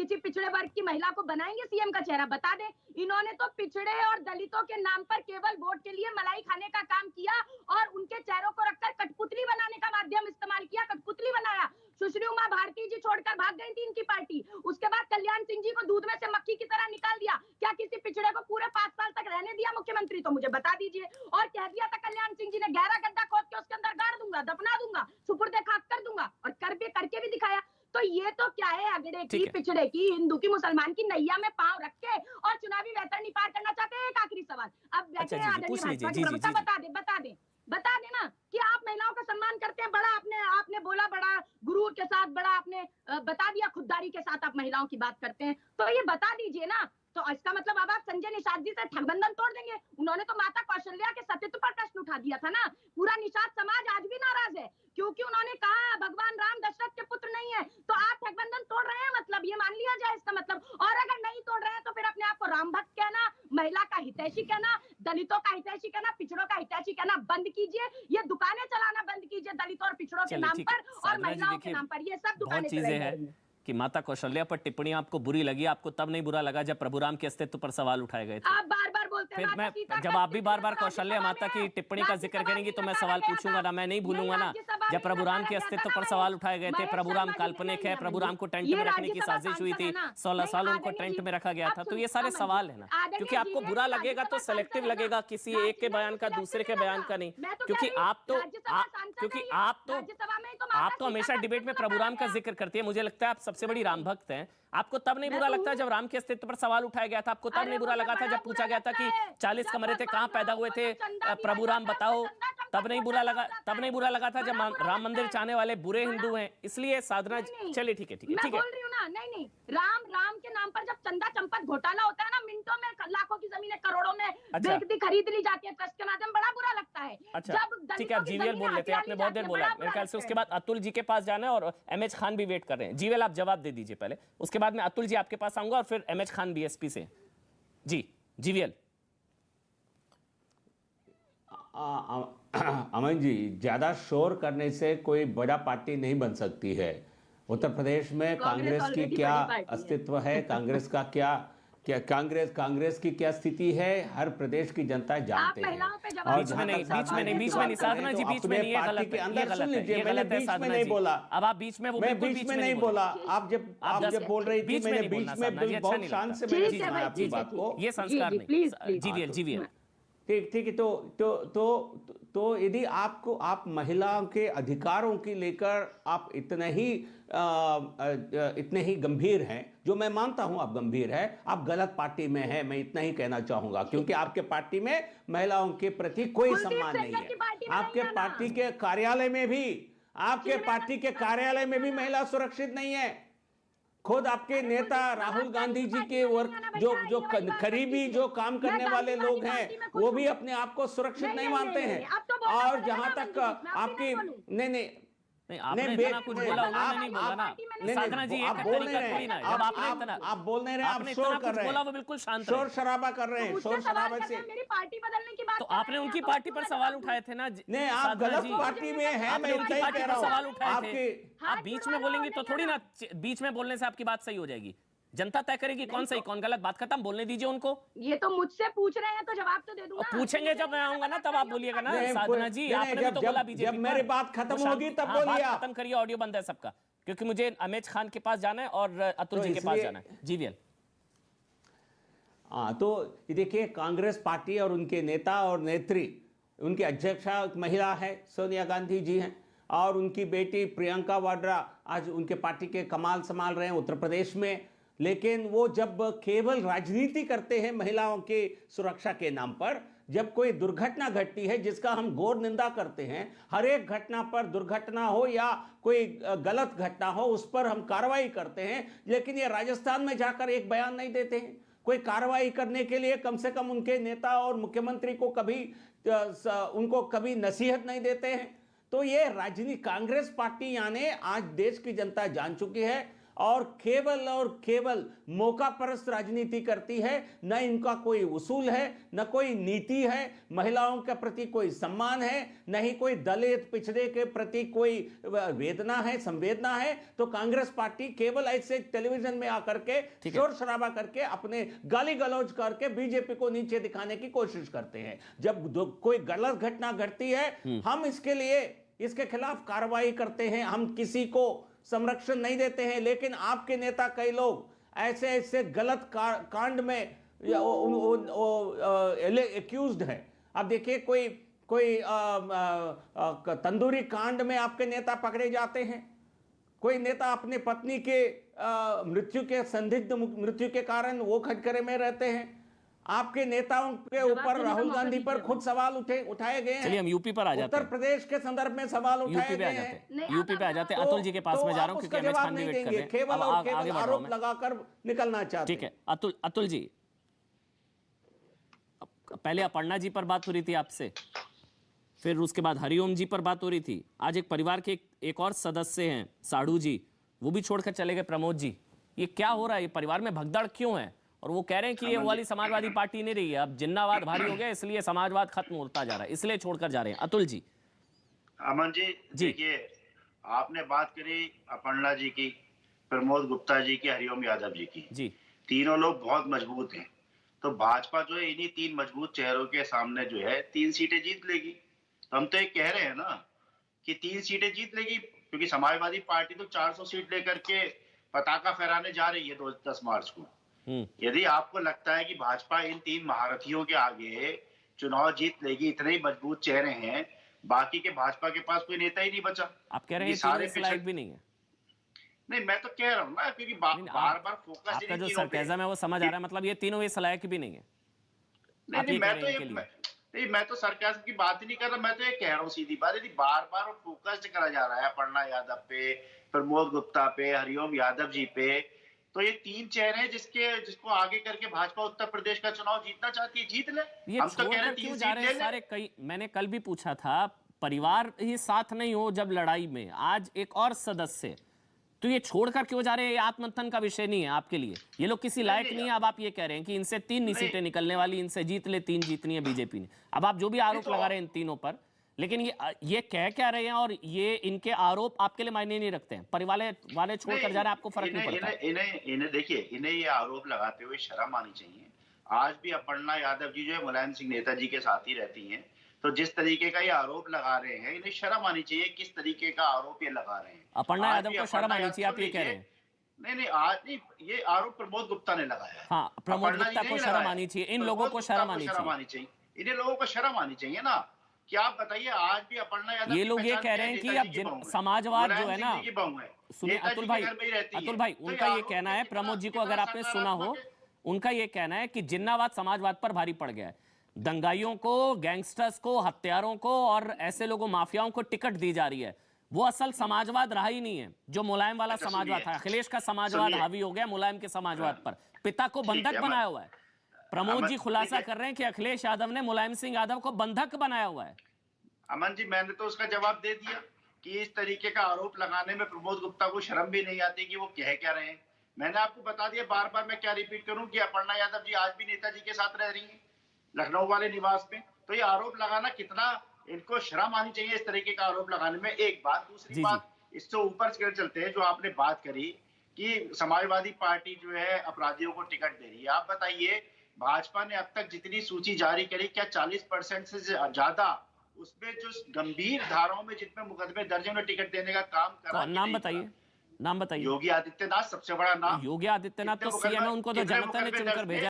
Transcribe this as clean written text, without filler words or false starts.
किसी पिछड़े वर्ग की महिला को बनाएंगे सीएम का चेहरा? बता दें। इन्होंने तो पिछड़े और दलितों के नाम पर केवल वोट के लिए मलाई खाने का काम किया और उनके चेहरों को रखकर कठपुतली बनाने का माध्यम इस्तेमाल किया, कठपुतली बनाया। सुश्री उमा भारती जी छोड़कर भाग गई थी इनकी पार्टी। उसके बाद कल्याण सिंह जी को दूध में से मक्खी की तरह निकाल दिया। क्या किसी पिछड़े को पूरे 5 साल तक रहने दिया मुख्यमंत्री? तो मुझे बता दीजिए। और कह दिया था कल्याण सिंह जी ने, गहरा गड्ढा खोद के उसके अंदर गाड़ दूंगा, दफना दूंगा, सुपुर्दे खाक कर दूंगा, और करके भी दिखाया। तो ये तो क्या है, अगड़े की, पिछड़े की, हिंदू की, मुसलमान की नैया में पांव रख के और चुनावी वैतरणी पार करना चाहते हैं। एक आखिरी सवाल, अब बैठे हैं आदरणीय भाजपा के प्रवक्ता, बता देना कि आप महिलाओं का सम्मान करते हैं। बड़ा आपने बोला, बड़ा गुरूर के साथ, बड़ा आपने बता दिया, खुददारी के साथ आप महिलाओं की बात करते हैं, तो ये बता दीजिए ना। तो इसका मतलब अब आप संजय निषाद जी से ठगबंधन तोड़ देंगे। उन्होंने तो माता कौशल्या के सतीत्व पर प्रश्न उठा दिया था ना। पूरा निषाद समाज आज भी नाराज है क्योंकि उन्होंने कहा भगवान राम दशरथ के पुत्र नहीं है। तो आप ठगबंधन तोड़ रहे हैं, मतलब ये मान लिया जाए इसका मतलब। और अगर नहीं तोड़ रहे हैं तो फिर अपने आप को राम भक्त कहना, महिला का हितैषी कहना, दलितों का हितैषी कहना, पिछड़ों का हितैषी कहना बंद कीजिए। ये दुकानें चलाना बंद कीजिए दलितों और पिछड़ों के नाम पर और महिलाओं के नाम पर। ये सब दुकानें चलाई जा रही हैं कि माता कौशल्या पर टिप्पणी आपको बुरी लगी। आपको तब नहीं बुरा लगा जब प्रभुराम के अस्तित्व पर सवाल उठाए गए थे? आप बार-बार बोलते हैं। फिर मैं, जब आप भी बार-बार कौशल्या माता की टिप्पणी का जिक्र करेंगी तो मैं सवाल पूछूंगा ना, मैं नहीं भूलूंगा ना। जब प्रभुराम के अस्तित्व पर सवाल उठाए गए थे, प्रभुराम काल्पनिक है, प्रभुराम को टेंट में रखने की साजिश हुई थी, 16 साल उनको टेंट में रखा गया था, तो ये सारे सवाल है ना। क्योंकि आपको बुरा लगेगा तो सेलेक्टिव लगेगा, किसी एक के बयान का दूसरे के बयान का नहीं। क्योंकि आप तो हमेशा डिबेट में प्रभुराम का जिक्र करती है। मुझे लगता है आप सबसे बड़ी राम भक्त हैं। आपको तब नहीं बुरा लगता जब राम के अस्तित्व पर सवाल उठाया गया था? आपको तब नहीं बुरा लगा था जब पूछा गया था कि 40 कमरे थे, कहां पैदा हुए थे प्रभुराम, बताओ? तब नहीं बुरा लगा था जब राम मंदिर चाहने वाले बुरे हिंदू हैं? इसलिए साधना, चलिए ठीक है बोल रही हूँ ना। नहीं, राम के नाम पर जब चंदा चंपत घोटाला होता है ना, मिनटों में लाखों की जमीनें करोड़ों में खरीद ली जाती है ट्रस्ट के माध्यम, बड़ा बुरा लगता है। अच्छा ठीक है, आप जीवीएल बोल लेते हैं, आपने बहुत देर बोला मेरे ख्याल से। उसके बाद अतुल जी के पास जाना है और एमएच खान भी वेट कर रहे हैं। जीवीएल आप जवाब दे दीजिए पहले, उसके बाद में अतुल जी आपके पास आऊंगा और फिर एमएच खान बीएसपी से। जी जीवीएल। अमन जी, ज्यादा शोर करने से कोई बड़ा पार्टी नहीं बन सकती है। उत्तर प्रदेश में कांग्रेस की क्या अस्तित्व है, कांग्रेस का क्या कांग्रेस की क्या स्थिति है, हर प्रदेश की जनता जानते हैं। और बीच में नहीं साधना जी, बीच में नहीं, ये गलत है, मैंने बीच में नहीं बोला। अब आप बीच में, मैं बीच में नहीं बोला। आप जब बोल रही थी, मैंने बीच में बहुत शान से मैंने सुना आपकी बात को। ये संस्कार नहीं। जीवीएल ठीक है। तो यदि आप महिलाओं के अधिकारों की लेकर आप इतने ही गंभीर हैं, जो मैं मानता हूं आप गंभीर है, आप गलत पार्टी में हैं, मैं इतना ही कहना चाहूंगा। क्योंकि आपके पार्टी में महिलाओं के प्रति कोई सम्मान नहीं है। आपके पार्टी के कार्यालय में भी महिला सुरक्षित नहीं है। खुद आपके नेता राहुल गांधी जी के वर्ग जो करीबी जो काम करने वाले लोग हैं, वो भी अपने आप को सुरक्षित नहीं मानते हैं। और जहां तक आपकी आपने इतना कुछ बोला, उन्होंने नहीं बोला ना। साधना जी, एक तरीका थोड़ी ना है। जब आपने इतना, आप बोल नहीं रहे, आप शोर कर रहे हैं, बोला वो बिल्कुल शांत, शोर शराबा कर रहे हैं। शोर शराबे से मेरी पार्टी बदलने की बात, तो आपने उनकी पार्टी पर सवाल उठाए थे ना। नहीं, आप गलत पार्टी में हैं, मैं उनकी पार्टी पर सवाल उठाए थे। आप बीच में बोलेंगे तो थोड़ी ना, बीच में बोलने से आपकी बात सही हो जाएगी। जनता तय करेगी कौन सही कौन गलत। बात खत्म, बोलने दीजिए उनको। ये तो मुझसे पूछ रहे हैं तो जवाब तो दे दूंगा। पूछेंगे जब मैं आऊंगा ना, तब आप बोलिएगा ना। साधना जी, आपने भी तो बोला बीजेपी, जब मेरी बात खत्म होगी तब बोलिए। खत्म करिए, ऑडियो बंद है सबका, क्योंकि मुझे अमेज खान के पास जाना है और अतुल जी के पास जाना है। जीवीएल। तो देखिए, कांग्रेस पार्टी और उनके नेता और नेत्री, उनकी अध्यक्षा महिला है, सोनिया गांधी जी हैं, और उनकी बेटी प्रियंका वाड्रा आज उनके पार्टी के कमाल संभाल रहे हैं उत्तर प्रदेश में। लेकिन वो जब केवल राजनीति करते हैं महिलाओं के सुरक्षा के नाम पर, जब कोई दुर्घटना घटती है जिसका हम घोर निंदा करते हैं, हर एक घटना पर, दुर्घटना हो या कोई गलत घटना हो, उस पर हम कार्रवाई करते हैं, लेकिन ये राजस्थान में जाकर एक बयान नहीं देते हैं। कोई कार्रवाई करने के लिए कम से कम उनके नेता और मुख्यमंत्री को उनको कभी नसीहत नहीं देते हैं। तो ये राजनीति, कांग्रेस पार्टी यानी आज देश की जनता जान चुकी है, और केवल मौका परस्त राजनीति करती है। न इनका कोई उसूल है, न कोई नीति है, महिलाओं के प्रति कोई सम्मान है, न ही कोई दलित पिछड़े के प्रति कोई वेदना है, संवेदना है। तो कांग्रेस पार्टी केवल ऐसे टेलीविजन में आकर के शोर शराबा करके अपने गाली गलौज करके बीजेपी को नीचे दिखाने की कोशिश करते हैं। जब कोई गलत घटना घटती है हम इसके खिलाफ कार्रवाई करते हैं, हम किसी को संरक्षण नहीं देते हैं। लेकिन आपके नेता कई लोग ऐसे गलत कांड में एक्यूज्ड हैं। अब देखिए कोई तंदूरी कांड में आपके नेता पकड़े जाते हैं, कोई नेता अपने पत्नी के संदिग्ध मृत्यु के कारण वो खटकरे में रहते हैं। आपके नेताओं के ऊपर राहुल गांधी पर खुद सवाल उठाए गए हैं। चलिए हम यूपी पर आ जाते हैं। उत्तर प्रदेश के संदर्भ में सवाल उठाए गए हैं। यूपी पे आ जाते हैं। अतुल जी के पास में जा रहा हूं क्योंकि एमएच खान भी वेट कर रहे हैं। केवल आरोप लगाकर निकलना चाहते हैं। ठीक है अतुल जी, पहले अपर्णा जी पर बात हो रही थी आपसे, फिर उसके बाद हरिओम जी पर बात हो रही थी। आज एक परिवार के एक और सदस्य हैं साड़ू जी, वो भी छोड़कर चले गए, प्रमोद जी। ये क्या हो रहा है? ये परिवार में भगदड़ क्यों है? और वो कह रहे हैं कि ये वाली समाजवादी पार्टी नहीं रही है, अब जिन्नावाद भारी हो गया इसलिए समाजवाद खत्म होता जा रहा है, इसलिए छोड़कर जा रहे हैं। अतुल जी। अमन जी देखिए, आपने बात करी अपर्णा जी की, प्रमोद गुप्ता जी की, हरिओम यादव जी की। जी, तीनों लोग बहुत मजबूत हैं। तो भाजपा जो है इन्हीं 3 मजबूत चेहरों के सामने जो है 3 सीटें जीत लेगी। तो हम तो ये कह रहे हैं ना कि 3 सीटें जीत लेगी, क्योंकि समाजवादी पार्टी तो 400 सीट लेकर के पताका फहराने जा रही है 10 मार्च को। यदि आपको लगता है कि भाजपा इन 3 महारथियों के आगे चुनाव जीत लेगी, इतने ही मजबूत चेहरे हैं, बाकी के भाजपा के पास कोई नेता ही नहीं बचा। आप कह रहे हैं सारे लायक भी नहीं है? नहीं, मैं तो कह रहा हूँ ना, क्योंकि बार-बार फोकस आपका जो सरकाज़म है वो समझ आ रहा है, मतलब ये तीनों इस लायक भी नहीं है। नहीं, मैं तो सरकाज़म की बात ही नहीं कर रहा, मैं तो ये कह रहा हूँ सीधी बात, यदि बार-बार फोकस करा जा रहा है अपर्णा यादव पे, प्रमोद गुप्ता पे, हरिओम यादव जी पे, तो ये 3 चेहरे हैं जिसको आगे करके भाजपा उत्तर प्रदेश का चुनाव जीतना चाहती है, जीत ले। ये हम तो कह रहे हैं 3 सीट ले सारे। मैंने कल भी पूछा था, परिवार ही साथ नहीं हो जब लड़ाई में, आज एक और सदस्य, तो ये छोड़कर क्यों जा रहे हैं? ये आत्ममंथन का विषय नहीं है आपके लिए? ये लोग किसी लायक नहीं है? अब आप ये कह रहे हैं कि इनसे 3 सीटें निकलने वाली, इनसे जीत ले, 3 जीतनी है बीजेपी ने। अब आप जो भी आरोप लगा रहे हैं इन तीनों पर, लेकिन ये कह क्या रहे हैं? और ये इनके आरोप आपके लिए मायने नहीं रखते हैं? परिवार वाले छोड़कर जा रहे हैं, आपको फर्क नहीं पड़ता? इन्हें देखिए, इन्हें ये आरोप लगाते हुए शर्म आनी चाहिए। आज भी अपर्णा यादव जी जो है मुलायम सिंह नेताजी के साथ ही रहती हैं, तो जिस तरीके का ये आरोप लगा रहे हैं, इन्हें शर्म आनी चाहिए किस तरीके का आरोप ये लगा रहे हैं। अपर्णा यादव को शर्म आनी चाहिए, आप ये कह रहे हैं? नहीं, आज नहीं, ये आरोप प्रमोद गुप्ता ने लगाया। हाँ, प्रमोद गुप्ता को शर्म आनी चाहिए, इन लोगों को शर्म आनी चाहिए, इन्हें लोगों को शर्म आनी चाहिए ना। कि आप बताइए, आज भी अपर्णा यादव, ये लोग ये कह रहे हैं कि अब समाजवाद जो है ना, सुनिए अतुल भाई, उनका ये कहना है, प्रमोद जी को अगर आपने सुना हो, उनका ये कहना है कि जिन्नावाद समाजवाद पर भारी पड़ गया है। दंगाइयों को, गैंगस्टर्स को, हत्यारों को और ऐसे लोगों, माफियाओं को टिकट दी जा रही है। वो असल समाजवाद रहा ही नहीं है जो मुलायम वाला समाजवाद था। अखिलेश का समाजवाद हावी हो गया मुलायम के समाजवाद पर, पिता को बंधक बनाया हुआ है। प्रमोद जी खुलासा कर रहे हैं कि अखिलेश यादव ने मुलायम सिंह यादव को बंधक बनाया हुआ है। अमन जी, मैंने तो उसका जवाब दे दिया कि इस तरीके का आरोप लगाने में प्रमोद गुप्ता को शर्म भी नहीं आती कि वो कह क्या रहे हैं। मैंने आपको बता दिया, बार बार मैं क्या रिपीट करूं कि अपर्णा यादव जी आज भी नेताजी के साथ रह रही हैं लखनऊ वाले निवास में। तो ये आरोप लगाना, कितना इनको शर्म आनी चाहिए इस तरीके का आरोप लगाने में। एक बात, दूसरी बात, इससे ऊपर चलते हैं, जो आपने बात करी कि समाजवादी पार्टी जो है अपराधियों को टिकट दे रही है। आप बताइए, भाजपा ने अब तक जितनी सूची जारी करी, क्या 40% से ज्यादा उसमें जो गंभीर धाराओं में जितने मुकदमे दर्ज हैं, टिकट देने का काम करा? नाम बताइए, नाम बताइए। योगी आदित्यनाथ सबसे बड़ा नाम। योगी आदित्यनाथ तो सीएम है, उनको तो जनता ने चुनकर भेजा।